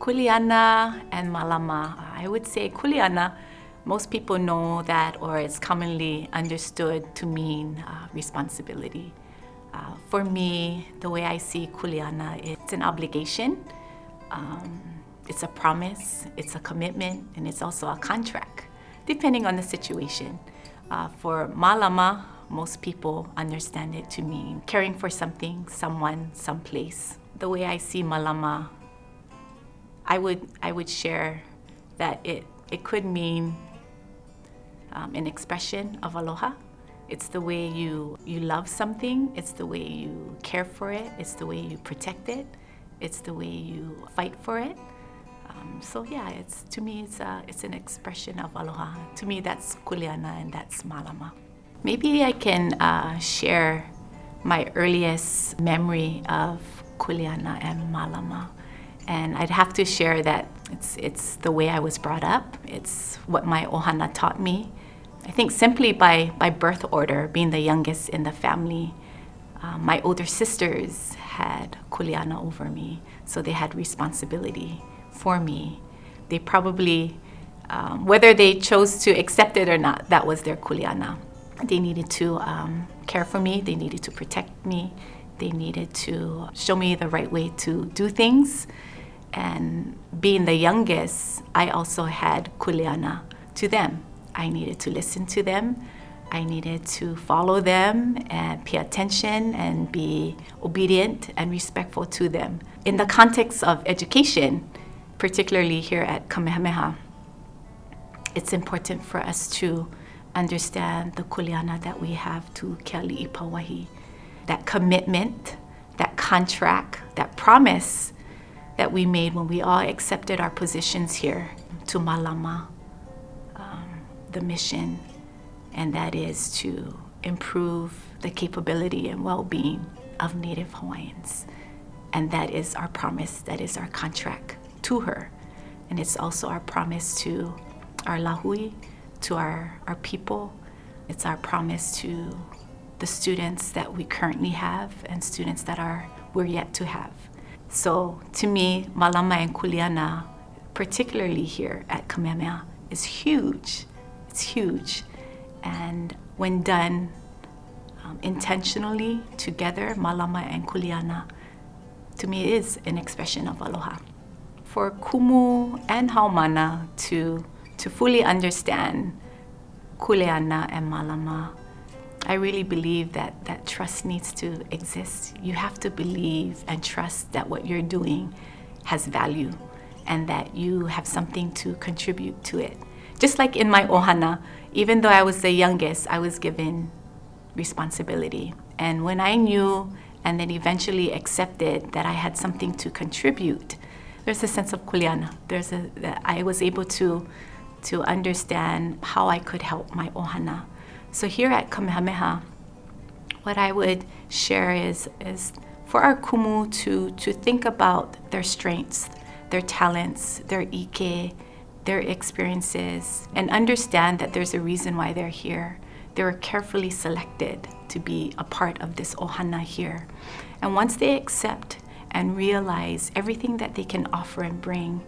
Kuleana and Mālama. I would say Kuleana, most people know that, or it's commonly understood to mean responsibility. For me, the way I see Kuleana, it's an obligation, it's a promise, it's a commitment, and it's also a contract, depending on the situation. For Mālama, most people understand it to mean caring for something, someone, someplace. The way I see Mālama, I would share that it could mean an expression of aloha. It's the way you love something, it's the way you care for it, it's the way you protect it, it's the way you fight for it. So yeah, to me it's an expression of aloha. To me, that's Kuleana and that's Mālama. Maybe I can share my earliest memory of Kuleana and Mālama. And I'd have to share that it's the way I was brought up. It's what my ʻohana taught me. I think simply by birth order, being the youngest in the family, my older sisters had Kuleana over me, so they had responsibility for me. They probably, whether they chose to accept it or not, that was their Kuleana. They needed to care for me, they needed to protect me, they needed to show me the right way to do things. And being the youngest, I also had Kuleana to them. I needed to listen to them. I needed to follow them and pay attention and be obedient and respectful to them. In the context of education, particularly here at Kamehameha, it's important for us to understand the Kuleana that we have to Ke Ali'i Pauahi. That commitment, that contract, that promise that we made when we all accepted our positions here to Mālama, the mission, and that is to improve the capability and well-being of Native Hawaiians. And that is our promise, that is our contract to her. And it's also our promise to our lahui, to our people. It's our promise to the students that we currently have and students that we're yet to have. So to me, Mālama and Kuleana, particularly here at Kamehameha, is huge. It's huge. And when done intentionally together, Mālama and Kuleana, to me is an expression of aloha. For Kumu and Haumana to fully understand Kuleana and Mālama, I really believe that trust needs to exist. You have to believe and trust that what you're doing has value and that you have something to contribute to it. Just like in my ʻohana, even though I was the youngest, I was given responsibility. And when I knew and then eventually accepted that I had something to contribute, there's a sense of Kuleana. That I was able to understand how I could help my ʻohana. So here at Kamehameha, what I would share is for our kumu to think about their strengths, their talents, their ike, their experiences, and understand that there's a reason why they're here. They were carefully selected to be a part of this ʻohana here. And once they accept and realize everything that they can offer and bring,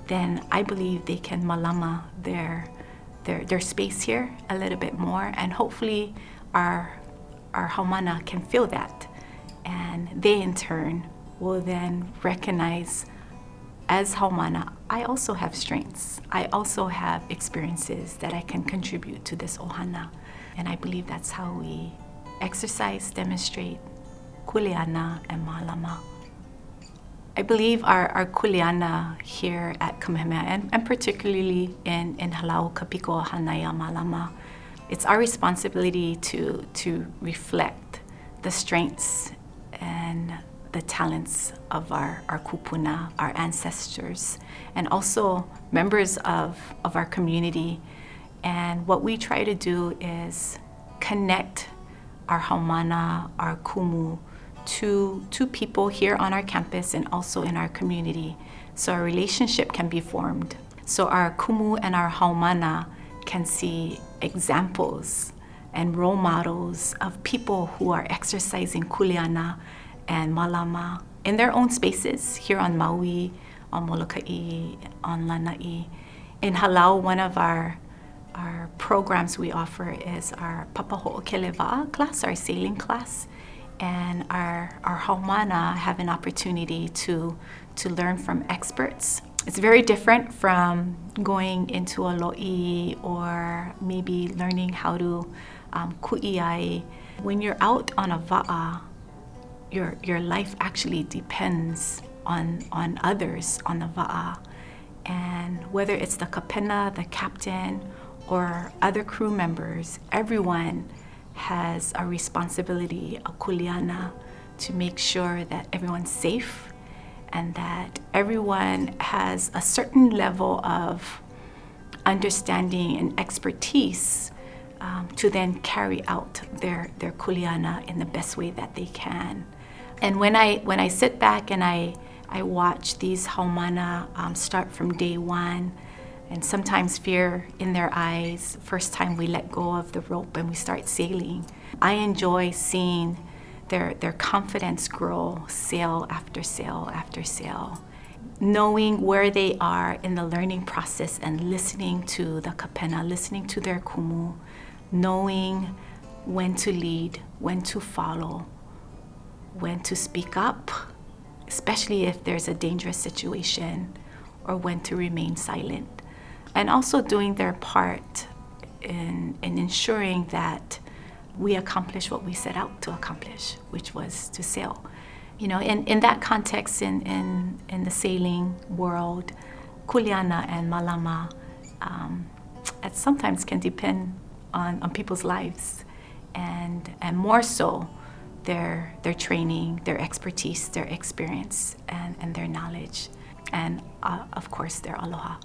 then I believe they can Mālama their space here a little bit more, and hopefully our haumana can feel that, and they in turn will then recognize, as haumana, I also have strengths, I also have experiences that I can contribute to this ʻohana. And I believe that's how we exercise, demonstrate Kuleana and Mālama. I believe our Kuleana here at Kamehameha, and particularly in Halau Kapiko Hanaya Mālama, it's our responsibility to reflect the strengths and the talents of our kupuna, our ancestors, and also members of our community. And what we try to do is connect our haumana, our kumu, to people here on our campus and also in our community, so a relationship can be formed. So our kumu and our haumana can see examples and role models of people who are exercising Kuleana and Mālama in their own spaces here on Maui on Molokaʻi, on Lanai. In Halau, one of our programs we offer is our Papahoʻokelewaʻa class, our sailing class. And our haumana have an opportunity to learn from experts. It's very different from going into a lo'i or maybe learning how to ku'iai. When you're out on a wa'a, your life actually depends on others on the wa'a. And whether it's the kapena, the captain, or other crew members, everyone has a responsibility, a kuleana, to make sure that everyone's safe and that everyone has a certain level of understanding and expertise to then carry out their kuleana in the best way that they can. And when I sit back and I watch these haumana start from day one, and sometimes fear in their eyes, first time we let go of the rope and we start sailing, I enjoy seeing their confidence grow sail after sail after sail. Knowing where they are in the learning process and listening to the kapena, listening to their kumu, knowing when to lead, when to follow, when to speak up, especially if there's a dangerous situation, or when to remain silent. And also doing their part in ensuring that we accomplish what we set out to accomplish, which was to sail. You know, in that context, in the sailing world, kuleana and mālama it sometimes can depend on people's lives, and more so their training, their expertise, their experience, and their knowledge, and of course their aloha.